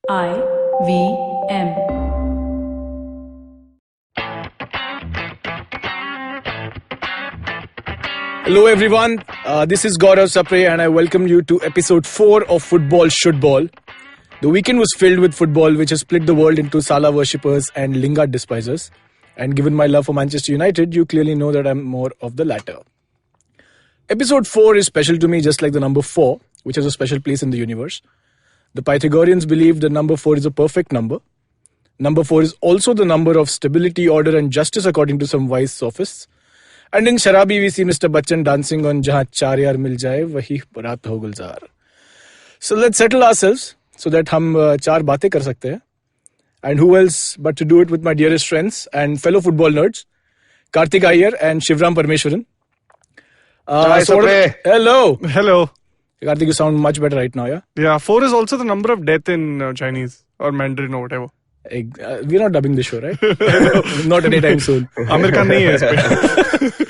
IVM. Hello everyone, this is Gaurav Sapre and I welcome you to episode 4 of Football Shootball. The weekend was filled with football which has split the world into Salah worshippers and Lingard despisers. And given my love for Manchester United, you clearly know that I'm more of the latter. Episode 4 is special to me just like the number 4, which has a special place in the universe. The Pythagoreans believe the number 4 is a perfect number. Number 4 is also the number of stability, order and justice according to some wise sophists. And in Sharabi, we see Mr. Bachchan dancing on Jahan Chaar yaar mil jaye, wahi barat ho gulzar. So let's settle ourselves so that hum chaar baatein kar sakte hain. And who else but to do it with my dearest friends and fellow football nerds, Karthik and Sivaram Parmeshwaran. Hello. Hello. Karthik, you sound much better right now, yeah? Yeah, 4 is also the number of death in Chinese or Mandarin or whatever. We're not dubbing this show, right? Not anytime soon. American nahi hai.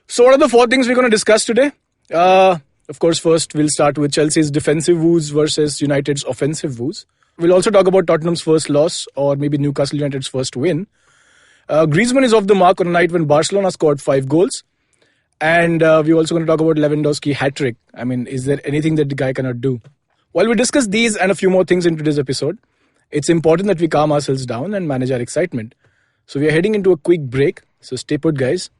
So what are the 4 things we're going to discuss today? Of course, first we'll start with Chelsea's defensive woes versus United's offensive woes. We'll also talk about Tottenham's first loss or maybe Newcastle United's first win. Griezmann is off the mark on a night when Barcelona scored 5 goals. And we're also going to talk about Lewandowski hat-trick. I mean, is there anything that the guy cannot do? While we discuss these and a few more things in today's episode, it's important that we calm ourselves down and manage our excitement. So we are heading into a quick break. So stay put, guys.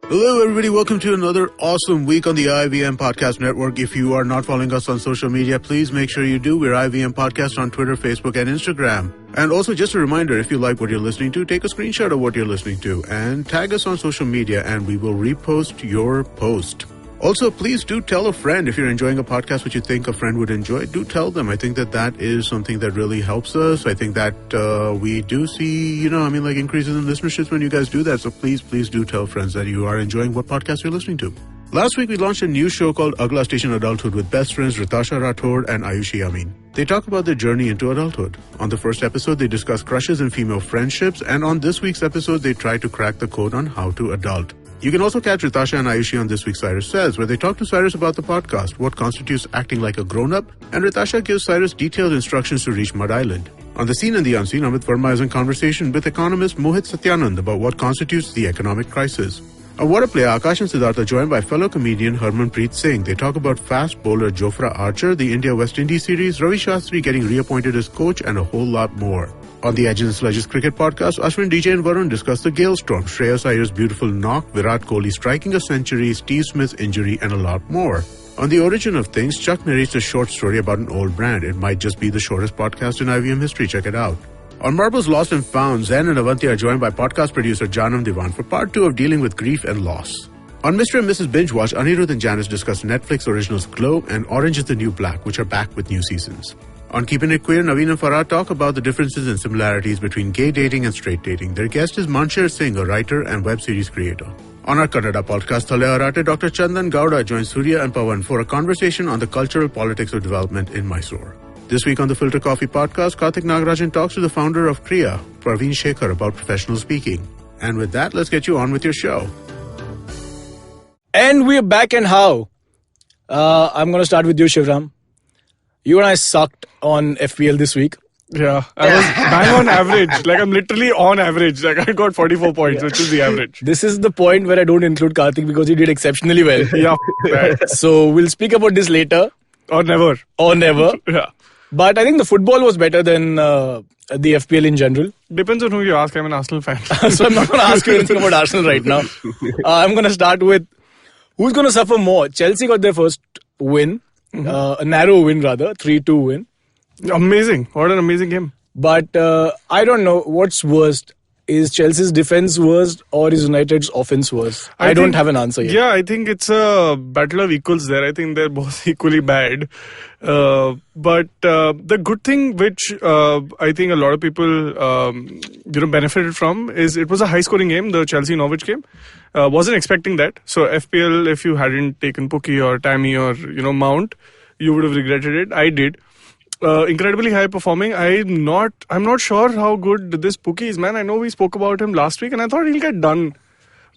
Hello, everybody. Welcome to another awesome week on the IVM Podcast Network. If you are not following us on social media, please make sure you do. We're IVM Podcast on Twitter, Facebook, and Instagram. And also, just a reminder, if you like what you're listening to, take a screenshot of what you're listening to and tag us on social media, and we will repost your post. Also, please do tell a friend if you're enjoying a podcast which you think a friend would enjoy. Do tell them. I think that is something that really helps us. I think that we do see, increases in listenerships when you guys do that. So please do tell friends that you are enjoying what podcast you're listening to. Last week, we launched a new show called Agla Station Adulthood with best friends Ritasha Rathod and Ayushi Amin. They talk about their journey into adulthood. On the first episode, they discuss crushes and female friendships. And on this week's episode, they try to crack the code on how to adult. You can also catch Ritasha and Ayushi on This Week Cyrus Says, where they talk to Cyrus about the podcast, what constitutes acting like a grown-up, and Ritasha gives Cyrus detailed instructions to reach Mud Island. On The Scene and the Unseen, Amit Verma is in conversation with economist Mohit Satyanand about what constitutes the economic crisis. On What a Play, Akash and Siddhartha joined by fellow comedian Harmanpreet Singh. They talk about fast bowler Jofra Archer, the India-West Indies series, Ravi Shastri getting reappointed as coach, and a whole lot more. On the Edge and Sledges Cricket Podcast, Ashwin, DJ and Varun discuss the Gale Storm, Shreyas Iyer's beautiful knock, Virat Kohli striking a century, Steve Smith's injury, and a lot more. On The Origin of Things, Chuck narrates a short story about an old brand. It might just be the shortest podcast in IVM history. Check it out. On Marbles Lost and Found, Zen and Avanti are joined by podcast producer Janam Diwan for part 2 of dealing with grief and loss. On Mr. and Mrs. Binge Watch, Anirudh and Janice discuss Netflix originals Glow and Orange is the New Black, which are back with new seasons. On Keeping It Queer, Naveen and Farah talk about the differences and similarities between gay dating and straight dating. Their guest is Mansher Singh, a writer and web series creator. On our Kannada podcast, Thale Arate, Dr. Chandan Gowda joins Surya and Pawan for a conversation on the cultural politics of development in Mysore. This week on the Filter Coffee podcast, Karthik Nagarajan talks to the founder of Kriya, Praveen Shekhar, about professional speaking. And with that, let's get you on with your show. And we're back, and how? I'm going to start with you, Shivram. You and I sucked on FPL this week. Yeah, I was bang on average. Like, I'm literally on average. Like, I got 44 points, which is the average. This is the point where I don't include Karthik because he did exceptionally well. Yeah. Right. So we'll speak about this later. Or never. Yeah. But I think the football was better than the FPL in general. Depends on who you ask. I'm an Arsenal fan. So I'm not going to ask you anything about Arsenal right now. I'm going to start with who's going to suffer more. Chelsea got their first win. A narrow win rather, 3-2 win. Amazing. What an amazing game. But I don't know what's worst. Is Chelsea's defense worst or is United's offense worst? I don't have an answer yet. Yeah, I think it's a battle of equals there. I think they're both equally bad. But the good thing which I think a lot of people benefited from is it was a high-scoring game, the Chelsea-Norwich game. Wasn't expecting that. So FPL, if you hadn't taken Pookie or Tammy or Mount, you would have regretted it. I did. Incredibly high performing. I'm not sure how good this Pookie is, man. I know we spoke about him last week and I thought he'll get done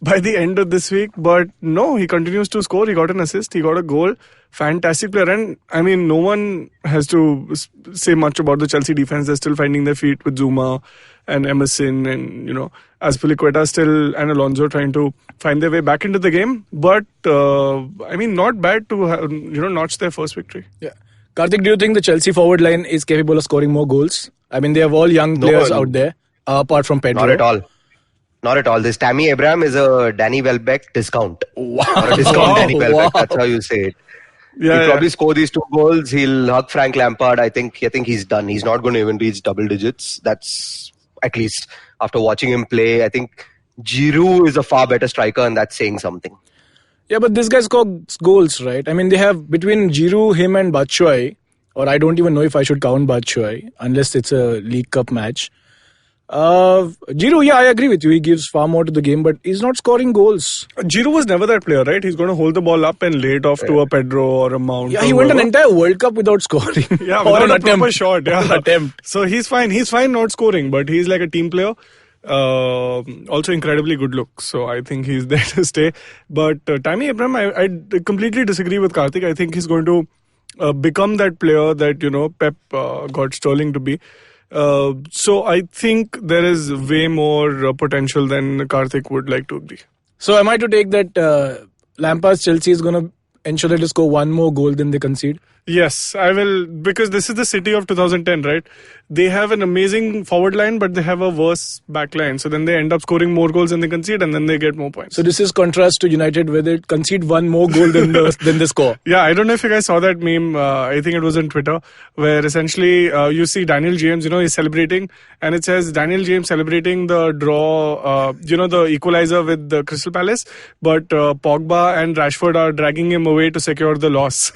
by the end of this week. But no, he continues to score. He got an assist. He got a goal. Fantastic player. And I mean, no one has to say much about the Chelsea defense. They're still finding their feet with Zuma and Emerson and, Azpilicueta still and Alonso trying to find their way back into the game. But, not bad to, notch their first victory. Yeah. Karthik, do you think the Chelsea forward line is capable of scoring more goals? I mean, they have all young players out there, apart from Pedro. Not at all. Not at all. This Tammy Abraham is a Danny Welbeck discount. Wow. Or a discount Danny Welbeck. That's how you say it. He'll probably score these 2 goals. He'll hug Frank Lampard. I think he's done. He's not going to even reach double digits. That's, at least after watching him play, I think Giroud is a far better striker, and that's saying something. Yeah, but this guy scores goals, right? I mean, they have between Giroud, him and Batshuayi, or I don't even know if I should count Batshuayi, unless it's a League Cup match. Giroud, I agree with you. He gives far more to the game, but he's not scoring goals. Giroud was never that player, right? He's going to hold the ball up and lay it off to a Pedro or a Mount. Yeah, he went an entire World Cup without scoring. Yeah, or without a proper shot. Yeah, attempt. So he's fine. He's fine not scoring, but he's like a team player. Also incredibly good look. So I think he's there to stay. But Tammy Abraham, I completely disagree with Karthik. I think he's going to become that player that, Pep got Sterling to be. So I think there is way more potential than Karthik would like to agree. So am I to take that Lampard's Chelsea is going to ensure that they score one more goal than they concede? Yes, I will, because this is the City of 2010, right? They have an amazing forward line, but they have a worse back line. So then they end up scoring more goals than they concede, and then they get more points. So this is contrast to United, where they concede one more goal than the score. Yeah, I don't know if you guys saw that meme. I think it was on Twitter, where essentially you see Daniel James, he's celebrating, and it says Daniel James celebrating the draw, the equalizer with the Crystal Palace, but Pogba and Rashford are dragging him away to secure the loss.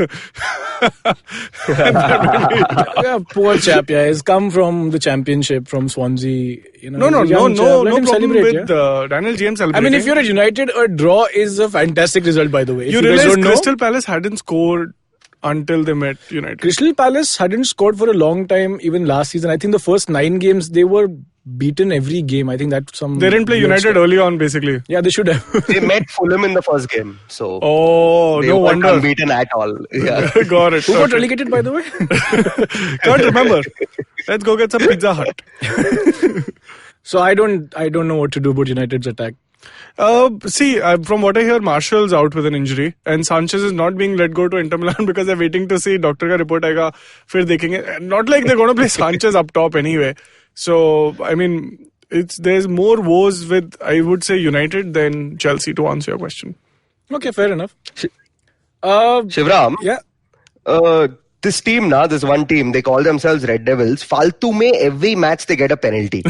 Yeah, poor chap. Yeah, he's come from the Championship from Swansea. No problem with Daniel James celebrating. I mean, if you're at United, a draw is a fantastic result. By the way, you realize Crystal Palace hadn't scored until they met United. Crystal Palace hadn't scored for a long time, even last season. I think the first 9 games they were beaten every game. I think that's some. They didn't play United early on, basically. Yeah, they should have. They met Fulham in the first game, so no wonder, unbeaten at all. Yeah. Got it. Who got relegated, by the way? Can't remember. Let's go get some Pizza Hut. So I don't know what to do about United's attack. From what I hear, Martial's out with an injury, and Sanchez is not being let go to Inter Milan because they're waiting to see doctor ka report aega. Fir dekhenge. Not like they're going to play Sanchez up top anyway. So I mean, there's more woes with, I would say, United than Chelsea, to answer your question. Okay, fair enough. Sivaram. Yeah. This team this one team, they call themselves Red Devils. Faltu mein every match they get a penalty.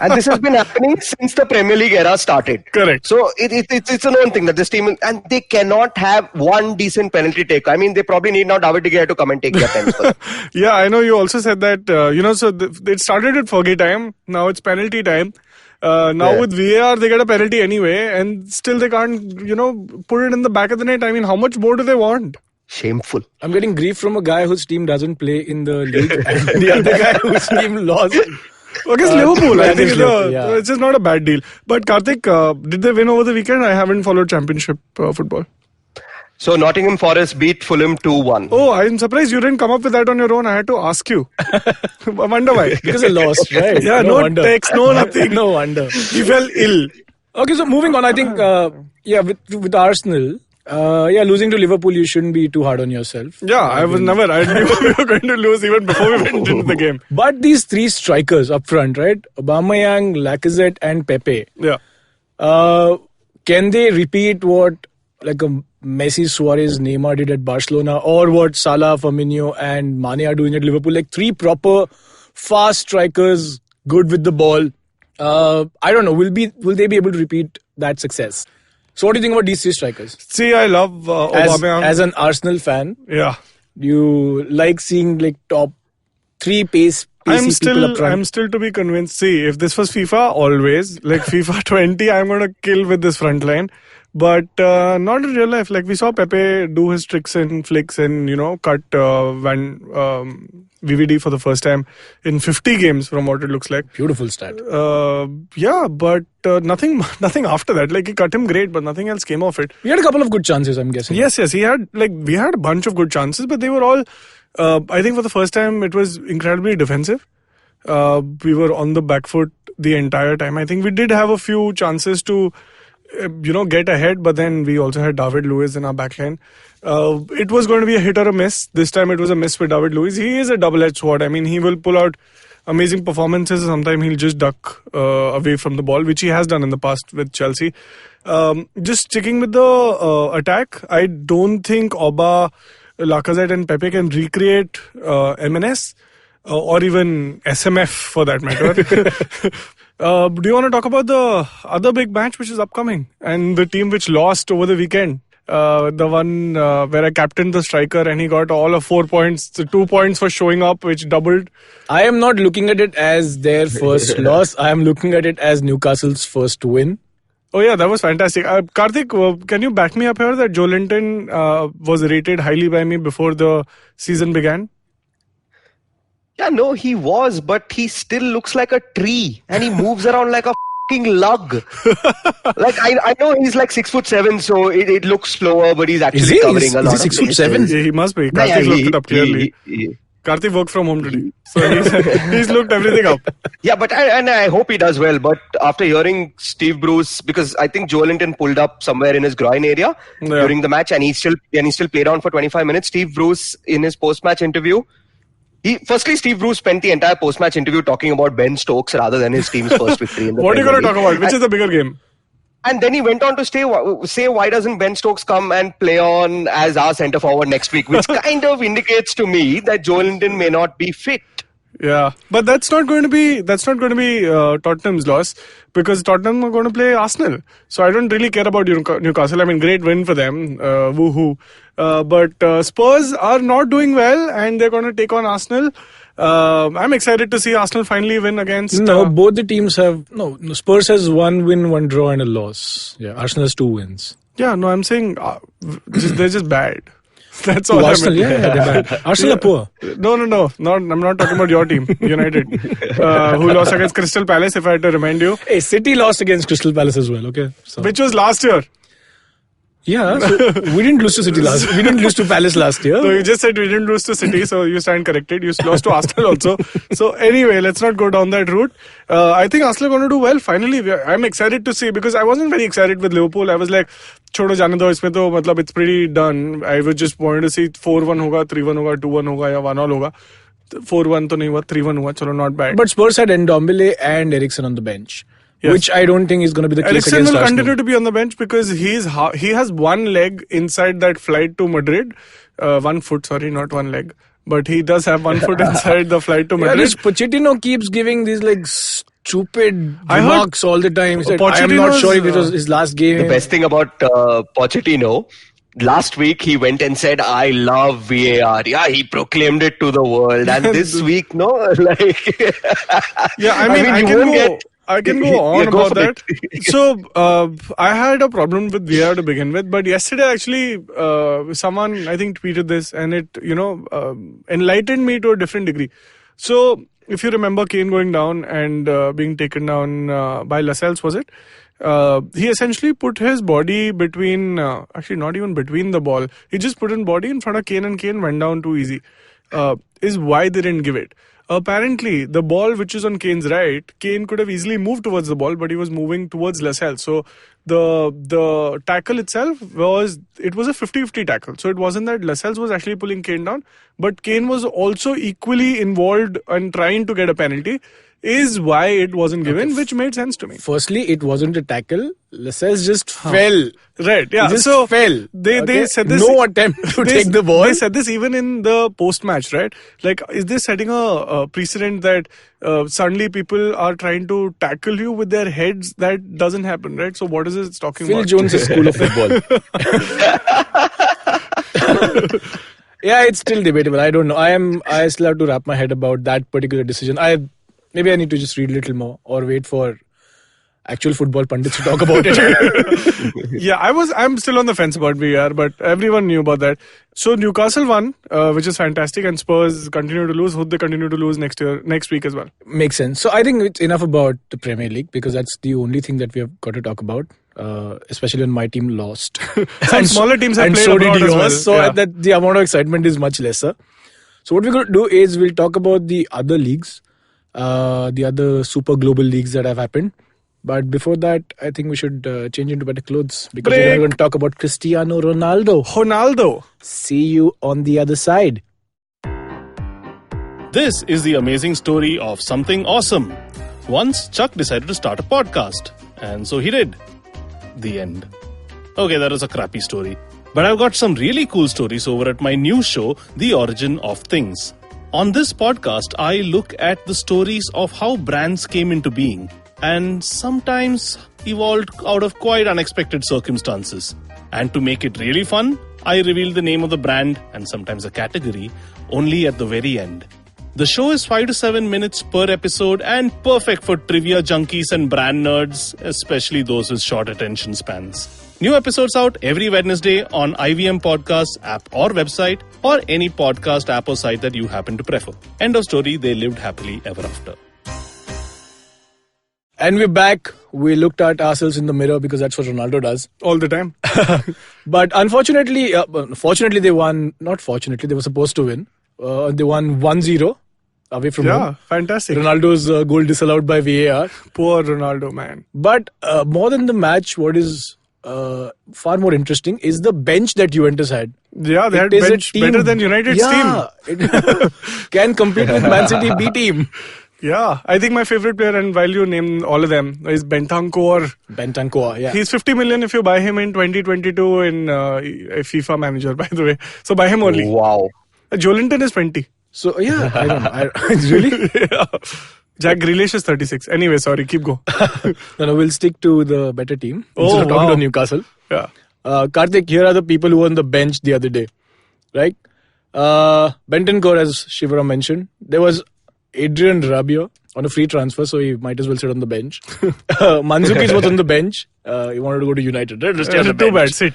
And this has been happening since the Premier League era started. Correct. So it's a known thing that this team, and they cannot have one decent penalty taker. I mean, they probably need now David De Gea to come and take their pens for them. Yeah, I know you also said that, it started with Fergie time. Now it's penalty time. With VAR, they get a penalty anyway, and still they can't, put it in the back of the net. I mean, how much more do they want? Shameful. I'm getting grief from a guy whose team doesn't play in the league, and the other guy whose team lost. Against Liverpool, I think it's just not a bad deal. But Karthik, did they win over the weekend? I haven't followed Championship football. So Nottingham Forest beat Fulham 2-1. Oh, I'm surprised you didn't come up with that on your own. I had to ask you. I wonder why. Because they lost, right? Yeah, no text, no nothing. No wonder. He fell ill. Okay, so moving on, I think, with Arsenal, losing to Liverpool, you shouldn't be too hard on yourself. Yeah, I knew we were going to lose even before we went into the game. But these 3 strikers up front, right? Aubameyang, Lacazette and Pepe. Yeah. Can they repeat what like a Messi, Suarez, Neymar did at Barcelona, or what Salah, Firmino and Mane are doing at Liverpool? Like 3 proper fast strikers, good with the ball. I don't know. Will they be able to repeat that success? So what do you think about these 3 strikers? See, I love Aubameyang. As an Arsenal fan, yeah, do you like seeing like top 3 pace PC people up front. I'm still to be convinced. See, if this was FIFA, always like FIFA 20, I'm gonna kill with this front line. But not in real life. Like we saw Pepe do his tricks and flicks and cut VVD for the first time in 50 games from what it looks like. Beautiful stat. Yeah, but nothing after that. Like he cut him great, but nothing else came off it. We had a couple of good chances, I'm guessing. Yes, we had a bunch of good chances, but they were all. I think for the first time it was incredibly defensive. We were on the back foot the entire time. I think we did have a few chances to. Get ahead, but then we also had David Luiz in our backline. It was going to be a hit or a miss. This time it was a miss with David Luiz. He is a double-edged sword. I mean, he will pull out amazing performances. Sometimes he'll just duck away from the ball, which he has done in the past with Chelsea. Just sticking with the attack, I don't think Oba, Lacazette and Pepe can recreate MNS or even SMF for that matter. Do you want to talk about the other big match which is upcoming and the team which lost over the weekend? The one where I captained the striker and he got all of 4 points, 2 points for showing up, which doubled. I am not looking at it as their first loss. I am looking at it as Newcastle's first win. Oh yeah, that was fantastic. Karthik, can you back me up here that Joe Linton was rated highly by me before the season began? Yeah, no, he was, but he still looks like a tree and he moves around like a fucking lug. Like, I know he's like 6'7", so it looks slower, but he's actually covering a lot of Is he 6'7"? Yeah, he must be. Karthik looked it up clearly. Karthik worked from home today, so he's looked everything up. Yeah, but I hope he does well. But after hearing Steve Bruce, because I think Joe Linton pulled up somewhere in his groin area during the match, and he still played on for 25 minutes. Steve Bruce in his post-match interview. Steve Bruce spent the entire post-match interview talking about Ben Stokes rather than his team's first victory. What are you going to talk about? Which is the bigger game? And then he went on to say why doesn't Ben Stokes come and play on as our centre forward next week, which kind of indicates to me that Joe Linton may not be fit. Yeah, but that's not going to be Tottenham's loss because Tottenham are going to play Arsenal. So I don't really care about Newcastle. I mean, great win for them, woohoo. But Spurs are not doing well, and they're going to take on Arsenal. I'm excited to see Arsenal finally win against. Both the teams have Spurs has 1 win, 1 draw, and a loss. Yeah, Arsenal has 2 wins. Yeah, no, I'm saying they're just bad. That's all. Arsenal, they're bad. Arsenal are poor. No. I'm not talking about your team, United, who lost against Crystal Palace. If I had to remind you, hey, City lost against Crystal Palace as well. Okay, which was last year. Yeah, so we didn't lose to City we didn't lose to Palace last year. So you just said we didn't lose to City, so you stand corrected. You lost to Arsenal also. So anyway, let's not go down that route. I think Arsenal are going to do well. Finally, I'm excited to see because I wasn't very excited with Liverpool. I was like, छोड़ो जाने दो इसमें तो मतलब it's pretty done. I was just wanted to see 4-1 होगा, 3-1 होगा, 2-1 होगा या 1-all होगा. 4-1 तो नहीं हुआ, 3-1 हुआ. चलो, not bad. But Spurs had Ndombele and Eriksen on the bench. Yes. Which I don't think is going to be the case Eriksen against will Arsenal. continue to be on the bench because he has one leg inside that flight to Madrid. 1 foot, sorry, not one leg. But he does have 1 foot inside the flight to Madrid. Yeah, this Pochettino keeps giving these like stupid remarks all the time. He said, I am not sure if it was his last game. The best thing about Pochettino, last week he went and said, I love VAR. Yeah, he proclaimed it to the world. And this week, no? Like, yeah, I mean I can go on about that. So, I had a problem with VAR to begin with, but yesterday actually, someone I think tweeted this and it, enlightened me to a different degree. So, if you remember Kane going down and being taken down by Lascelles, was it? He essentially put his body between, actually not even between the ball. He just put his body in front of Kane and Kane went down too easy. Is why they didn't give it. Apparently, the ball which is on Kane's right, Kane could have easily moved towards the ball, but he was moving towards Lascelles. So the tackle itself was a 50-50 tackle. So it wasn't that Lascelles was actually pulling Kane down, but Kane was also equally involved in trying to get a penalty. Is why it wasn't given, which made sense to me. Firstly, it wasn't a tackle. Lascelles just fell. Right, yeah. He just fell. They said this. No attempt to take the ball. They said this even in the post-match, right? Like, is this setting a precedent that suddenly people are trying to tackle you with their heads? That doesn't happen, right? So what is it talking Phil about? Jones' school of football. Yeah, it's still debatable. I don't know. I still have to wrap my head about that particular decision. Maybe I need to just read a little more or wait for actual football pundits to talk about it. Yeah, I'm still on the fence about VR, but everyone knew about that. So Newcastle won, which is fantastic, and Spurs continue to lose. Hope they continue to lose next week as well. Makes sense. So I think it's enough about the Premier League because that's the only thing that we have got to talk about. Especially when my team lost. Some smaller teams have and played so did abroad as yours. well. So Yeah. that the amount of excitement is much lesser. So what we're going to do is we'll talk about the other leagues, the other super global leagues that have happened. But before that, I think we should change into better clothes because we're going to talk about Cristiano Ronaldo. See you on the other side. This is the amazing story of something awesome. Once Chuck decided to start a podcast, and so he did. The end. Okay, that was a crappy story. But I've got some really cool stories over at my new show, The Origin of Things. On this podcast, I look at the stories of how brands came into being and sometimes evolved out of quite unexpected circumstances. And to make it really fun, I reveal the name of the brand and sometimes a category only at the very end. The show is 5 to 7 minutes per episode and perfect for trivia junkies and brand nerds, especially those with short attention spans. New episodes out every Wednesday on IVM Podcasts app or website or any podcast app or site that you happen to prefer. End of story, they lived happily ever after. And we're back. We looked at ourselves in the mirror because that's what Ronaldo does. All the time. But unfortunately, fortunately they won. Not fortunately, they were supposed to win. They won 1-0 away from home. Yeah, fantastic. Ronaldo's goal disallowed by VAR. Poor Ronaldo, man. But more than the match, what is far more interesting is the bench that Juventus had. Yeah, they had It is a bench team- better than United's team. Yeah, it can compete with Man City B team. Yeah, I think my favorite player, and while you name all of them, is Bentancur. Bentancur, yeah. He's 50 million if you buy him in 2022 in a FIFA manager, by the way. So buy him only. Wow. Jolinton is 20. So yeah, I don't know. Really? Yeah. Jack Grealish is 36. Anyway, sorry, keep go. No, we'll stick to the better team Oh, instead of talking wow. to Newcastle. Yeah. Karthik, here are the people who were on the bench the other day, right? Bentancur, as Sivaram mentioned, there was Adrian Rabiot on a free transfer, so he might as well sit on the bench. Mandzukic was on the bench. He wanted to go to United. Right? Just stay on the Too bench. bad, sit.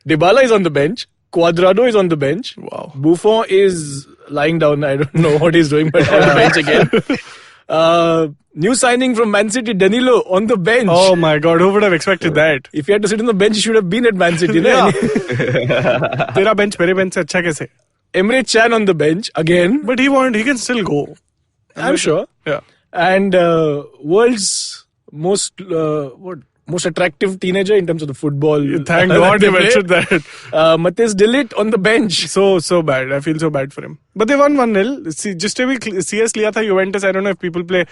Dybala is on the bench. Cuadrado is on the bench. Wow. Buffon is lying down. I don't know what he's doing, but on the bench again. New signing from Man City, Danilo, on the bench. Oh my God, who would have expected that? If he had to sit on the bench, he should have been at Man City. Yeah. No? Tera bench, mere bench se acha kaise? Emre Can on the bench again. But he can still go. I'm sure. Yeah. And world's most attractive teenager in terms of the football. Thank that God they you play. mentioned that. Matthijs de Ligt on the bench. So bad. I feel so bad for him. But they won 1-0. See, just we CS liya tha Juventus. I don't know if people play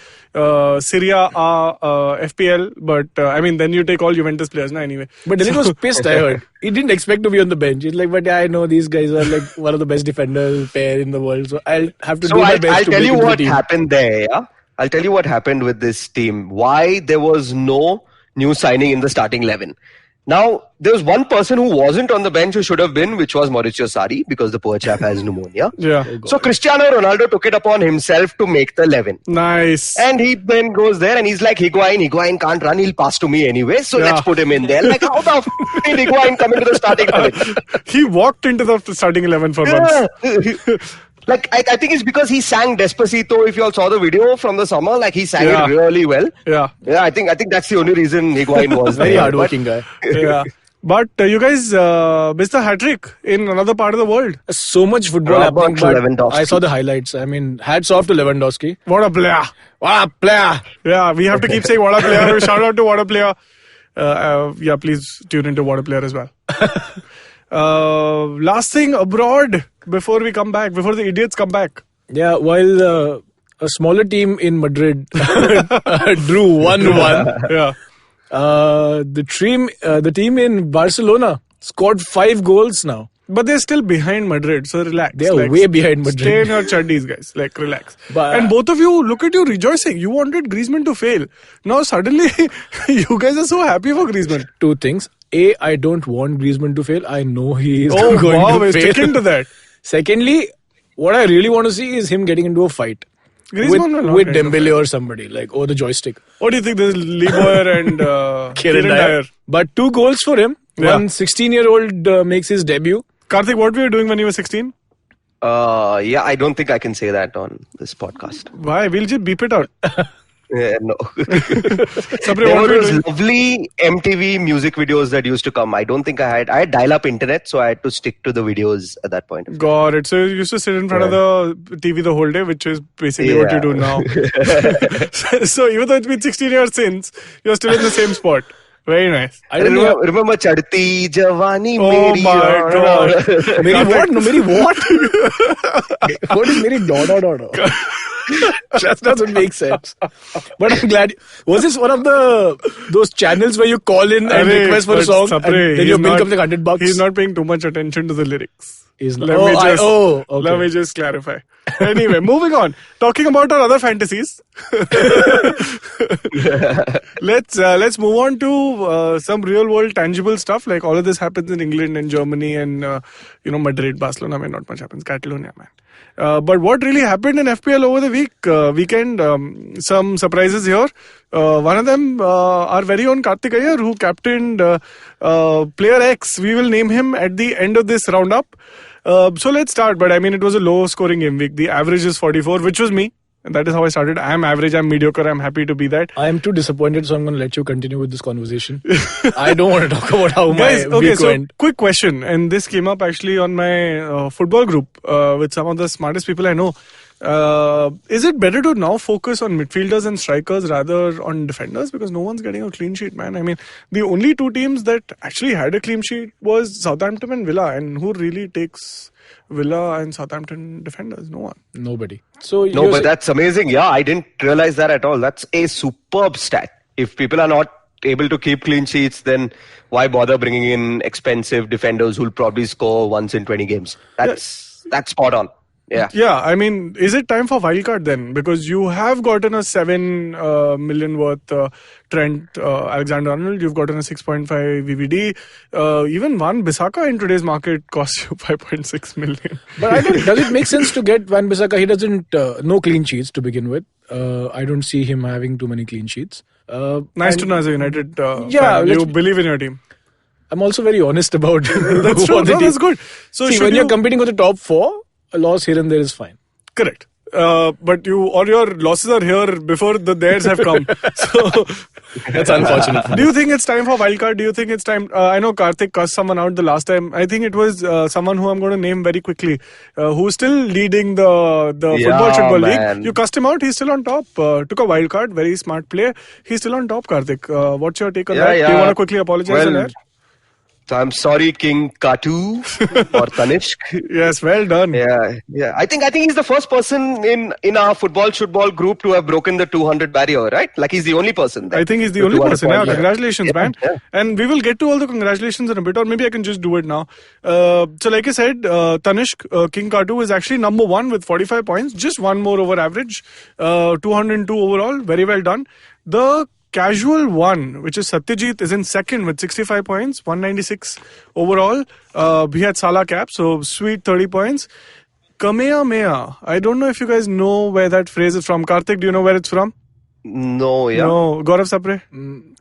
Serie A, FPL, but I mean, then you take all Juventus players, na, anyway. But de Ligt was pissed, I heard. He didn't expect to be on the bench. He's like, but yeah, I know these guys are like one of the best defenders pair in the world, so I'll have to do my best I'll to tell make you it to the what team. happened there. Yeah? I'll tell you what happened with this team. Why there was no new signing in the starting 11. Now, there was one person who wasn't on the bench who should have been, which was Maurizio Sarri, because the poor chap has pneumonia. Yeah. So Cristiano Ronaldo took it upon himself to make the 11. Nice. And he then goes there and he's like, Higuain can't run, he'll pass to me anyway, so Yeah. let's put him in there. Like, how the f*** did Higuain come into the starting 11? He walked into the starting 11 for once. Yeah. Like, I think it's because he sang Despacito. If you all saw the video from the summer, like he sang Yeah. it really well. Yeah. Yeah, I think that's the only reason Higuain was Very there. hardworking guy. Yeah. But you guys missed the hat-trick in another part of the world. So much football Robert happening, but Lewandowski. I saw the highlights. I mean, hats off to Lewandowski. What a player. What a player! Yeah, we have to keep saying what a player. Shout out to what a player. Yeah, please tune into what a player as well. Last thing abroad before we come back, before the idiots come back. Yeah, while a smaller team in Madrid drew 1-1, Yeah. the team in Barcelona scored 5 goals now. But they're still behind Madrid, so relax. They are Like, way behind Madrid. Stay in your chuddies, guys. Like, relax. But- and both of you, look at you rejoicing. You wanted Griezmann to fail. Now suddenly, you guys are so happy for Griezmann. 2 things. A, I don't want Griezmann to fail. I know he is Oh, going wow, to we're fail. sticking to that. Secondly, what I really want to see is him getting into a fight. With Dembele or somebody, like over the joystick. What do you think? There's Lee Boyer and Kieran Dyer. But 2 goals for him. One 16-year-old makes his debut. Karthik, what were you doing when you were 16? I don't think I can say that on this podcast. Why? We'll just beep it out. Yeah, no. Sapre, there were those lovely MTV music videos that used to come. I don't think I had dial-up internet, so I had to stick to the videos at that point. Got it. So you used to sit in front of the TV the whole day, which is basically what you do now. So even though it's been 16 years since, you're still in the same spot. Very nice. I remember Chadti Javani Meri. Oh my God. Meri what? No, Meri what? What is Meri dot? That doesn't make sense. But I'm glad. Was this one of those channels where you call in and request for a song and then your bill comes like $100? He's not paying too much attention to the lyrics. Let me just clarify. Anyway, moving on. Talking about our other fantasies. Let's move on to some real world tangible stuff. Like all of this happens in England and Germany and Madrid, Barcelona. Not much happens. Catalonia, man. But what really happened in FPL over the weekend? Some surprises here. One of them, our very own Karthik Iyer, who captained player X. We will name him at the end of this roundup. So let's start. But I mean, it was a low scoring game week. The average is 44, which was me. And that is how I started. I'm average, I'm mediocre, I'm happy to be that. I am too disappointed, so I'm going to let you continue with this conversation. I don't want to talk about how my week went. Quick question, and this came up actually on my football group with some of the smartest people I know. Is it better to now focus on midfielders and strikers rather on defenders? Because no one's getting a clean sheet, man. I mean, the only 2 teams that actually had a clean sheet was Southampton and Villa. And who really takes Villa and Southampton defenders? No one. Nobody. But that's amazing. Yeah, I didn't realize that at all. That's a superb stat. If people are not able to keep clean sheets, then why bother bringing in expensive defenders who'll probably score once in 20 games? That's spot on. Yeah. I mean, is it time for wildcard then? Because you have gotten a 7 million worth Trent Alexander-Arnold. You've gotten a 6.5 VVD. Even Van Bissaka in today's market costs you 5.6 million. But does it make sense to get Van Bissaka? He doesn't no clean sheets to begin with. I don't see him having too many clean sheets. Nice to know as a United fan. You believe in your team. I'm also very honest about that's true. That's good. So when you're competing with the top 4, a loss here and there is fine. Correct. But your losses are here before the theirs have come. So that's unfortunate. Do you think it's time for wildcard? Do you think it's time? I know Karthik cussed someone out the last time. I think it was someone who I'm going to name very quickly, who's still leading the Football Shootball League. You cussed him out. He's still on top. Took a wildcard. Very smart play. He's still on top, Karthik. What's your take on that? Do you want to quickly apologize on air? So I'm sorry, King Katu or Tanishq. Yes, well done. Yeah. I think he's the first person in our Football Shootball group to have broken the 200 barrier, right? Like he's the only person. I think he's the only person. Yeah, congratulations, man. Yeah. And we will get to all the congratulations in a bit, or maybe I can just do it now. So like I said, Tanishq, King Katu is actually number 1 with 45 points, just 1 more over average, 202 overall. Very well done. The casual one, which is Satyajit, is in second with 65 points, 196 overall. He had Salah cap, so sweet 30 points. Kamehameha. I don't know if you guys know where that phrase is from. Karthik, do you know where it's from? No, yeah. No. Gaurav Sapre?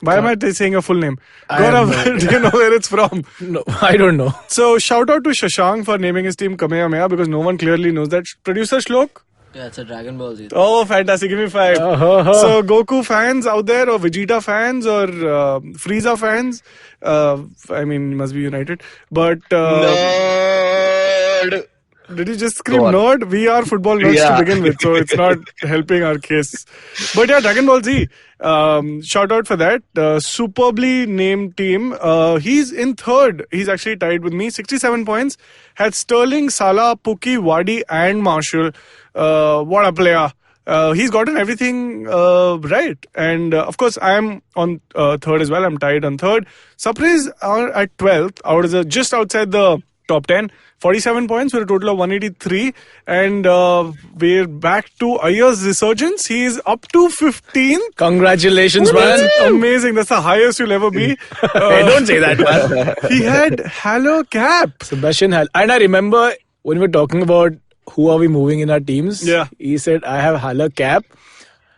Why am I saying your full name? Gaurav, do you know where it's from? No, I don't know. So shout out to Shashank for naming his team Kamehameha because no one clearly knows that. Producer Shlok? Yeah, it's a Dragon Ball Z. Oh, fantastic. Give me 5. So, Goku fans out there, or Vegeta fans, or Frieza fans, I mean, you must be United. But... Nerd! Did you just scream nerd? We are football nerds to begin with, so it's not helping our case. But yeah, Dragon Ball Z. Shout out for that. Superbly named team. He's in third. He's actually tied with me. 67 points. Had Sterling, Salah, Pukki, Wadi and Marshall. What a player. He's gotten everything right. And of course, I am on third as well. I'm tied on third. Surprise are at 12th. Just outside the top 10. 47 points with a total of 183. And we're back to Ayer's resurgence. He's up to 15. Congratulations, man. That's amazing. That's the highest you'll ever be. Hey, don't say that, man. He had Haller cap. Sebastian Haller. And I remember when we're talking about who are we moving in our teams, he said, I have Haller cap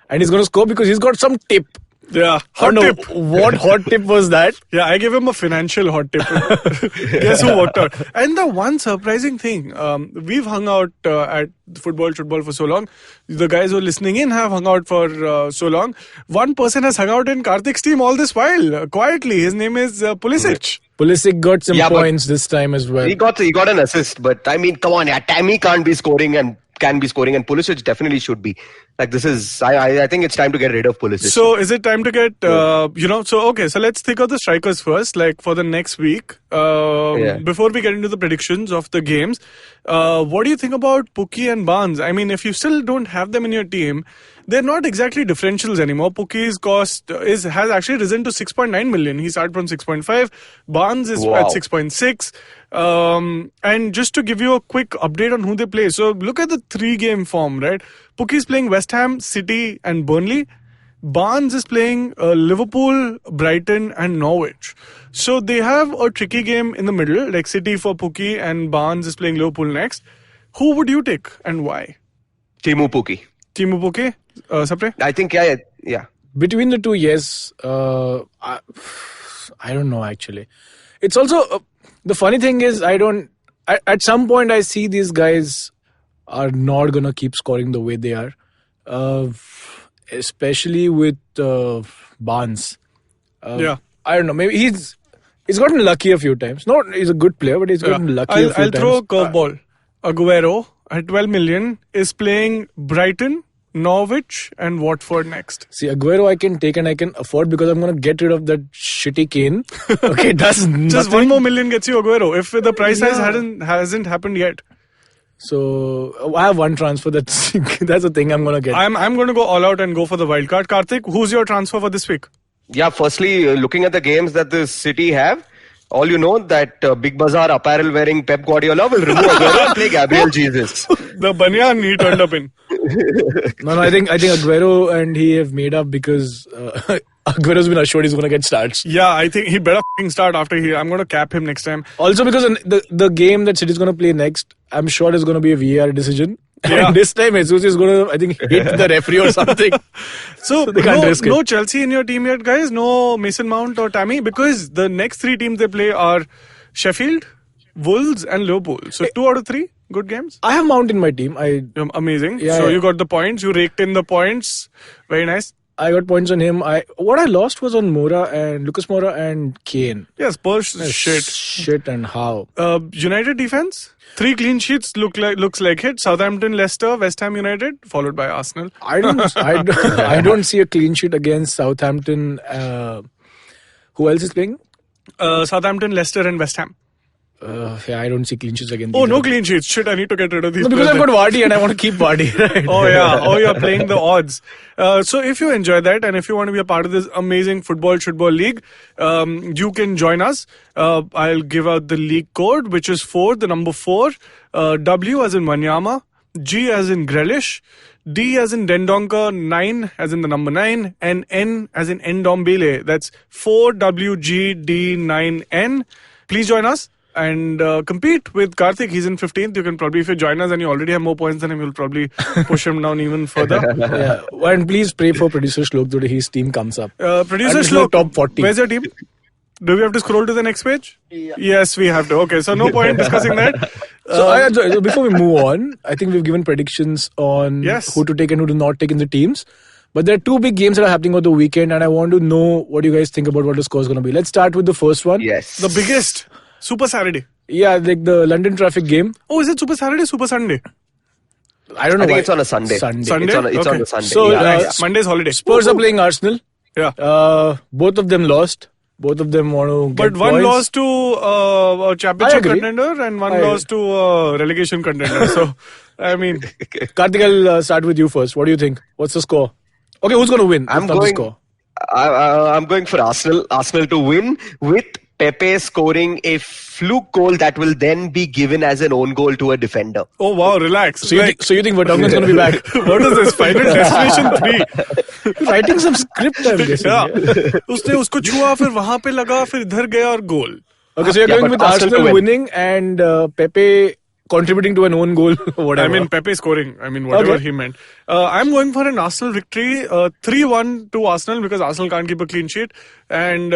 and he's going to score because he's got some tip. Yeah, hot tip. What hot tip was that? Yeah, I gave him a financial hot tip. Guess who walked out? And the one surprising thing, we've hung out at Football Shootball for so long. The guys who are listening in have hung out for so long. One person has hung out in Karthik's team all this while, quietly. His name is Pulisic. Pulisic got some points this time as well. He got an assist, but I mean, come on, Tammy can't be scoring and Pulisic definitely should be. Like this is, I think it's time to get rid of Pulisic. So is it time to get, so let's think of the strikers first, like for the next week. Before we get into the predictions of the games, what do you think about Pukki and Barnes? I mean, if you still don't have them in your team, they're not exactly differentials anymore. Pukki's cost has actually risen to 6.9 million. He started from 6.5. Barnes is at 6.6. And just to give you a quick update on who they play. So look at the 3-game form, right? Pukki's playing West Ham, City and Burnley. Barnes is playing Liverpool, Brighton and Norwich. So they have a tricky game in the middle, like City for Pukki and Barnes is playing Liverpool next. Who would you take and why? Teemu Pukki. Sapre? I think, yeah. Between the two, yes. I don't know, actually. It's also... the funny thing is, at some point I see these guys are not going to keep scoring the way they are. Especially with Barnes. I don't know. Maybe he's gotten lucky a few times. No, he's a good player, but he's gotten lucky a few times. I'll throw a curveball. Aguero at 12 million is playing Brighton, Norwich and Watford next. See, Aguero I can take and I can afford because I'm going to get rid of that shitty Kane. Okay, does just 1 more million gets you Aguero if the price rise hasn't happened yet. So I have one transfer that's the thing I'm going to get. I'm going to go all out and go for the wild card. Karthik, who's your transfer for this week? Yeah, firstly, looking at the games that the City have, all you know that Big Bazaar apparel wearing Pep Guardiola will remove Aguero and play Gabriel Jesus. The banyan he turned up in. No, I think Aguero and he have made up because Aguero's been assured he's going to get starts. Yeah, I think he better start after I'm going to cap him next time. Also because the game that City's going to play next, I'm sure is going to be a VAR decision. Yeah. And this time Jesus is going to, I think, hit the referee or something. So they can't risk it. No Chelsea in your team yet, guys? No Mason Mount or Tammy? Because the next 3 teams they play are Sheffield, Wolves and Liverpool. So 2 out of 3 good games. I have Mount in my team. Amazing. So you got the points. You raked in the points. Very nice. I got points on him. What I lost was on Lucas Moura and Kane. Yeah, Spurs shit and how. United defense? 3 clean sheets looks like it. Southampton, Leicester, West Ham United, followed by Arsenal. I don't see a clean sheet against Southampton. Who else is playing? Southampton, Leicester and West Ham. I don't see clean sheets against. Oh, no clean sheets. Shit, I need to get rid of these. No, because I've got Vardy and I want to keep Vardy. Right? Oh, yeah. Oh, you're playing the odds. So if you enjoy that and if you want to be a part of this amazing Football Shootball League, you can join us. I'll give out the league code, which is 4, the number 4, W as in Wanyama, G as in Grealish, D as in Dendonka, 9 as in the number 9, and N as in Ndombele. That's 4WGD9N. Please join us and compete with Karthik. He's in 15th. You can probably, if you join us and you already have more points than him, you'll probably push him down even further. Yeah. And please pray for producer Shlok that his team comes up. Producer Shlok, top 40. Where's your team? Do we have to scroll to the next page? Yeah. Yes, we have to. Okay, so no point discussing that. So before we move on, I think we've given predictions on who to take and who to not take in the teams. But there are 2 big games that are happening over the weekend, and I want to know what you guys think about what the score is going to be. Let's start with the first one. Yes. The biggest. Super Saturday. Yeah, like the London traffic game. Oh, is it Super Saturday, Super Sunday? I don't know. I think it's on a Sunday. Sunday? It's on a Sunday. So Monday's holiday. Spurs are playing Arsenal. Yeah. Both of them lost. Both of them want to get But one points. lost to a championship contender and one lost to a relegation contender. So, I mean... Karthik, I'll start with you first. What do you think? What's the score? Okay, who's going to win? I'm going for Arsenal. Arsenal to win with Pepe scoring a fluke goal that will then be given as an own goal to a defender. Oh wow, relax. So you think Vertonghen's going to be back? What is this? Final Destination 3. Writing some script, I'm guessing. Yeah. उसने उसको छुआ फिर वहाँ पे लगा फिर इधर गया और goal. Okay, so you're going with Arsenal winning and Pepe contributing to an own goal, whatever. I mean, Pepe scoring. I mean, whatever he meant. I'm going for an Arsenal victory. 3-1 to Arsenal because Arsenal can't keep a clean sheet. And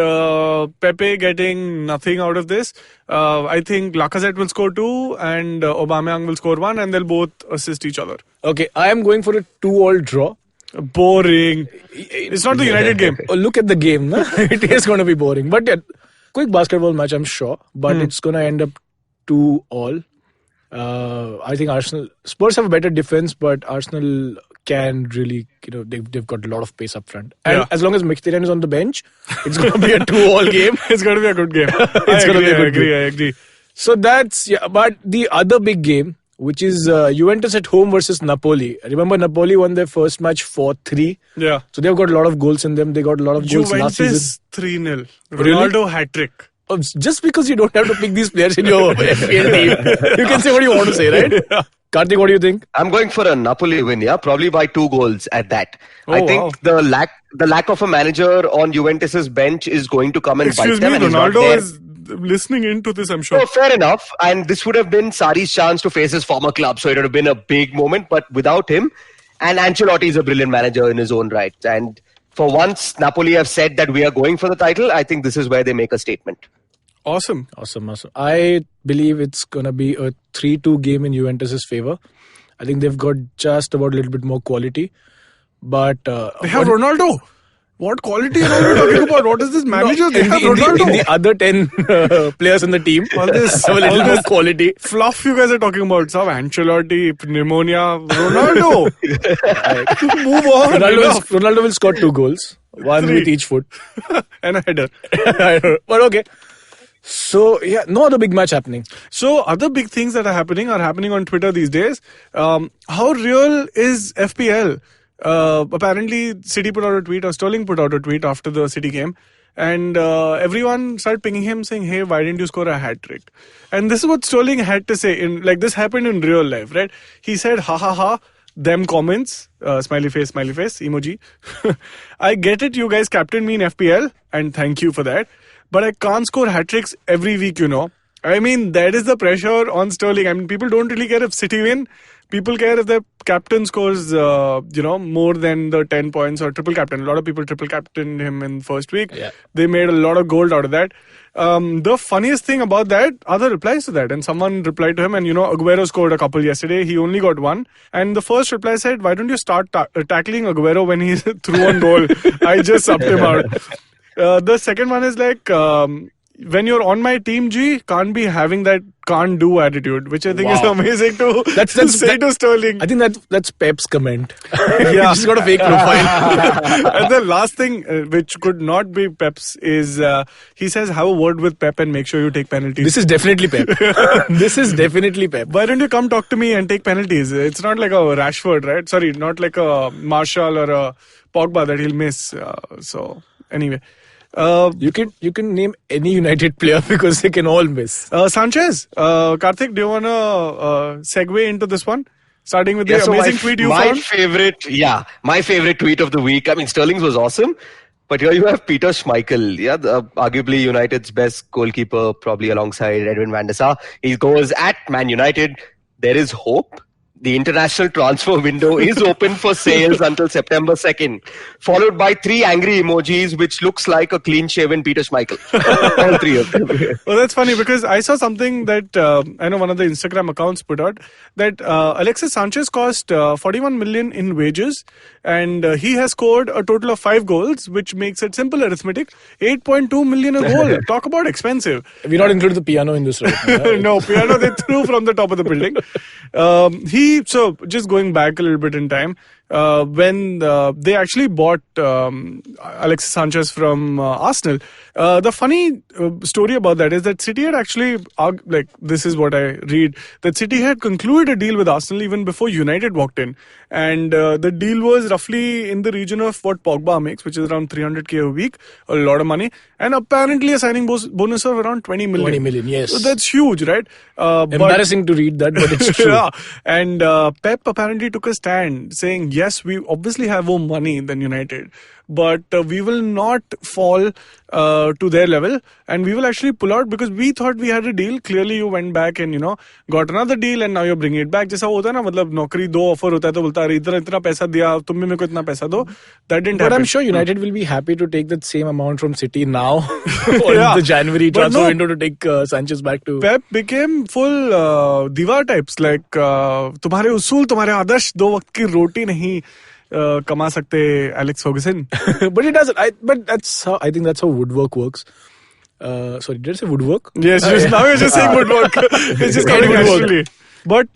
Pepe getting nothing out of this. I think Lacazette will score 2 and Aubameyang will score 1 and they'll both assist each other. Okay, I am going for a 2-2 draw. Boring. It's not the United game. Oh, look at the game. No? It is going to be boring. But yeah, quick basketball match, I'm sure. But it's going to end up 2-2. I think Spurs have a better defense, but Arsenal can really, they've got a lot of pace up front. And as long as Mkhitaryan is on the bench, it's going to be a 2-2 game. It's going to be a good game. I agree. So but the other big game, which is Juventus at home versus Napoli. Remember, Napoli won their first match 4-3. Yeah. So they've got a lot of goals in them. They got a lot of goals last season. Juventus 3-0. Ronaldo hat-trick. Just because you don't have to pick these players in your FPL team, you can say what you want to say, right? Yeah. Karthik, what do you think? I'm going for a Napoli win, probably by 2 goals at that. I think the lack of a manager on Juventus's bench is going to come and bite them. Excuse me, Ronaldo is listening into this, I'm sure. So fair enough. And this would have been Sarri's chance to face his former club. So it would have been a big moment. But without him, and Ancelotti is a brilliant manager in his own right. And for once, Napoli have said that we are going for the title. I think this is where they make a statement. Awesome. I believe it's going to be a 3-2 game in Juventus' favour. I think they've got just about a little bit more quality. But they have Ronaldo. What quality are you talking about? What is this manager? They have Ronaldo. In the other 10 players in the team, all this have a little more quality. Fluff you guys are talking about. Some Ancelotti, pneumonia, Ronaldo. Move on. Ronaldo will score 2 goals. 1 with each foot. And a header. But okay. So, no other big match happening. So, other big things that are happening on Twitter these days. How real is FPL? Apparently, City put out a tweet, or Sterling put out a tweet after the City game. And everyone started pinging him saying, hey, why didn't you score a hat-trick? And this is what Sterling had to say. This happened in real life, right? He said, ha ha ha. Them comments, smiley face, emoji. I get it, you guys captained me in FPL, and thank you for that. But I can't score hat-tricks every week, I mean, that is the pressure on Sterling. I mean, people don't really care if City win. People care if their captain scores, more than the 10 points or triple captain. A lot of people triple captained him in first week. Yeah. They made a lot of gold out of that. The funniest thing about that are the replies to that. And someone replied to him, and Aguero scored a couple yesterday. He only got 1. And the first reply said, why don't you start tackling Aguero when he's through on goal? I just subbed him out. The second one is when you're on my team, G, can't be having that can't do attitude, which I think is amazing to say to Sterling. I think that's Pep's comment. Yeah. He's got a fake profile. And the last thing, which could not be Pep's, is he says, have a word with Pep and make sure you take penalties. This is definitely Pep. This is definitely Pep. Why don't you come talk to me and take penalties? It's not like a Rashford, right? Sorry, not like a Martial or a Pogba that he'll miss. So, anyway. You can name any United player because they can all miss. Sanchez, Karthik, do you want to segue into this one? Starting with the amazing tweet you found? My favorite tweet of the week. I mean, Sterling's was awesome. But here you have Peter Schmeichel, arguably United's best goalkeeper, probably alongside Edwin van der Sar. He goes, at Man United, there is hope. The international transfer window is open for sales until September 2nd, followed by 3 angry emojis, which looks like a clean-shaven Peter Schmeichel. All 3 of them. Well, that's funny because I saw something that I know one of the Instagram accounts put out that Alexis Sanchez cost 41 million in wages, and he has scored a total of 5 goals, which makes it simple arithmetic. 8.2 million a goal. Talk about expensive. We not included the piano in this, right? No, piano they threw from the top of the building. So just going back a little bit in time, when they actually bought Alexis Sanchez from Arsenal, the funny story about that is that City had actually, this is what I read, that City had concluded a deal with Arsenal even before United walked in. And the deal was roughly in the region of what Pogba makes, which is around 300k a week, a lot of money. And apparently a signing bonus of around 20 million. 20 million, yes. So that's huge, right? Embarrassing to read that, but it's true. Yeah. And Pep apparently took a stand saying, yes, we obviously have more money than United, but we will not fall to their level, and we will actually pull out because we thought we had a deal. Clearly, you went back and got another deal, and now you're bringing it back. जैसा होता है ना, मतलब नौकरी 2 offer होता है तो बोलता है इतना पैसा दिया, तुमने मेरे को इतना पैसा दो. That didn't happen. But I'm sure United will be happy to take that same amount from City now or in the January transfer window to take Sanchez back to. Pep became full diva types, like तुम्हारे उसूल, तुम्हारे आदर्श, 2 वक्त की रोटी नहीं कमा सकते Alex Ferguson. But it doesn't. I think that's how woodwork works. Sorry, did I say woodwork? Yes, now you're just saying woodwork. It's just coming naturally. But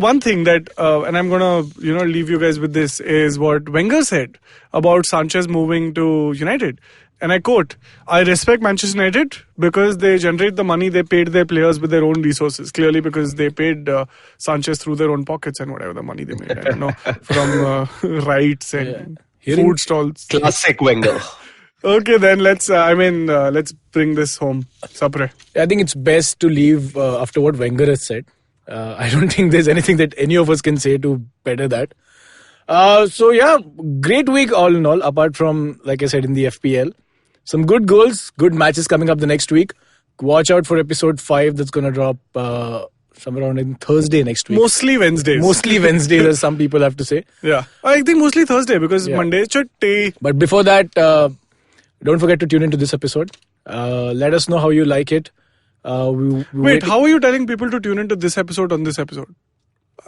one thing that, and I'm gonna leave you guys with this, is what Wenger said about Sanchez moving to United. And I quote, "I respect Manchester United because they generate the money, they paid their players with their own resources. Clearly because they paid Sanchez through their own pockets and whatever the money they made. I don't know, from rights and food stalls." Classic Wenger. Okay, then let's bring this home. Sapre. I think it's best to leave after what Wenger has said. I don't think there's anything that any of us can say to better that. So yeah, great week all in all, apart from, like I said, in the FPL. Some good goals, good matches coming up the next week. Watch out for episode 5 that's going to drop somewhere around in Thursday next week. Mostly Wednesdays, as some people have to say. Yeah, I think mostly Thursday because Monday is chutti. But before that, don't forget to tune into this episode. Let us know how you like it. Wait, how are you telling people to tune into this episode on this episode?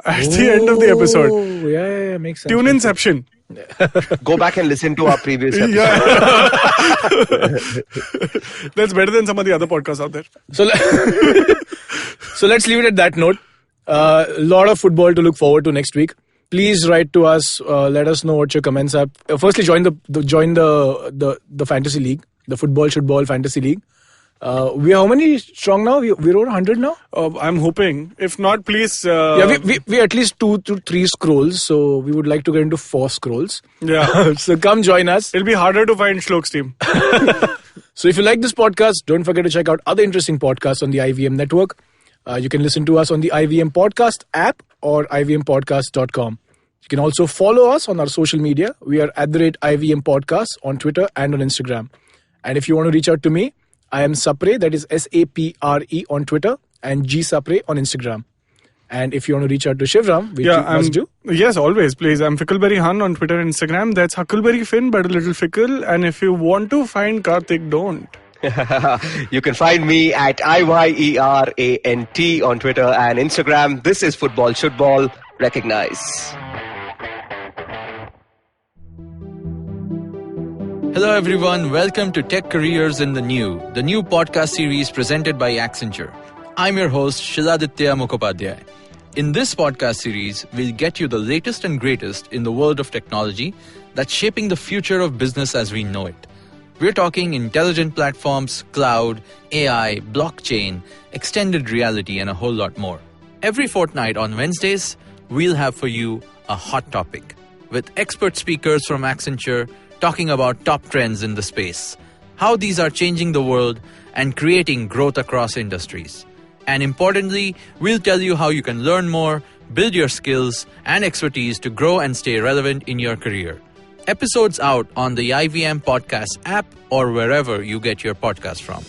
At the end of the episode. Yeah, makes sense. Tune inception. Go back and listen to our previous episode. That's better than some of the other podcasts out there. So let's leave it at that note. A lot of football to look forward to next week. Please write to us. Let us know what your comments are. Firstly, join the fantasy league, the Football Shootball Fantasy League. We are how many strong now? We're over 100 now? I'm hoping. If not, please... we at least 2 to 3 scrolls. So we would like to get into 4 scrolls. Yeah. So come join us. It'll be harder to find Shlok's team. So if you like this podcast, don't forget to check out other interesting podcasts on the IVM network. You can listen to us on the IVM Podcast app or ivmpodcast.com. You can also follow us on our social media. We are @IVM Podcast on Twitter and on Instagram. And if you want to reach out to me, I am Sapre, that is SAPRE on Twitter, and G Sapre on Instagram. And if you want to reach out to Shivram, which you must do. Yes, always, please. I'm Fickleberry Han on Twitter and Instagram. That's Huckleberry Finn, but a little fickle. And if you want to find Karthik, don't. You can find me at IYERANT on Twitter and Instagram. This is Football Shootball. Recognize. Hello everyone, welcome to Tech Careers in the New podcast series presented by Accenture. I'm your host, Shiladitya Mukhopadhyay. In this podcast series, we'll get you the latest and greatest in the world of technology that's shaping the future of business as we know it. We're talking intelligent platforms, cloud, AI, blockchain, extended reality, and a whole lot more. Every fortnight on Wednesdays, we'll have for you a hot topic with expert speakers from Accenture talking about top trends in the space, how these are changing the world and creating growth across industries. And importantly, we'll tell you how you can learn more, build your skills and expertise to grow and stay relevant in your career. Episodes out on the IVM Podcast app or wherever you get your podcast from.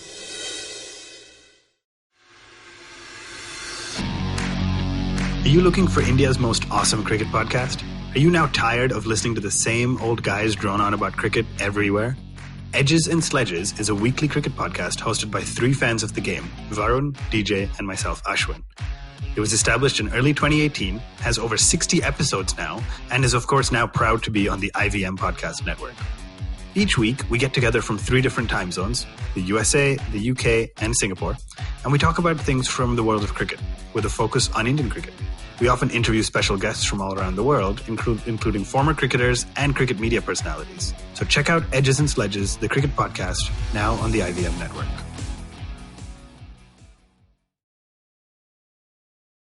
Are you looking for India's most awesome cricket podcast? Are you now tired of listening to the same old guys drone on about cricket everywhere? Edges and Sledges is a weekly cricket podcast hosted by 3 fans of the game, Varun, DJ, and myself, Ashwin. It was established in early 2018, has over 60 episodes now, and is of course now proud to be on the IVM Podcast Network. Each week, we get together from 3 different time zones, the USA, the UK, and Singapore, and we talk about things from the world of cricket, with a focus on Indian cricket. We often interview special guests from all around the world, including former cricketers and cricket media personalities. So check out Edges and Sledges, the cricket podcast, now on the IVM network.